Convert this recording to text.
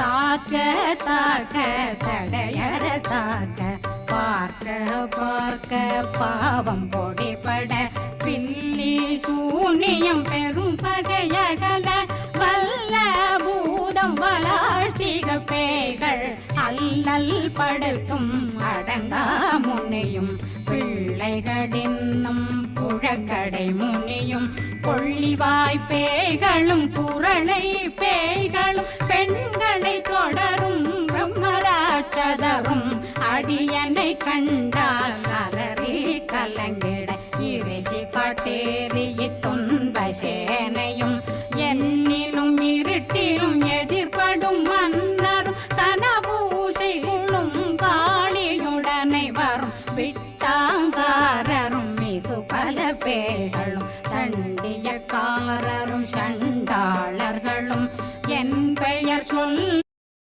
தாக்க தாக்க தடையற தாக்க பார்க்க பார்க்க பாவம் பொடிபட பில்லி சூனியம் பெரும் பகையகல வல்ல பூதம் வளாழ்த்திக பேய்கள் அல்லல் படுத்தும் அடங்கா முனியும் பிள்ளைகளின்னும் புழக்கடை முனியும் கொள்ளிவாய் பேய்களும் குரளை பேய்களும் பெண்களை தொடரும் பிரம்மராட்சதரும் அடியனை கண்டால் அலறி கலங்கிட இறைசி காட்டேறி துன்ப சேனையும்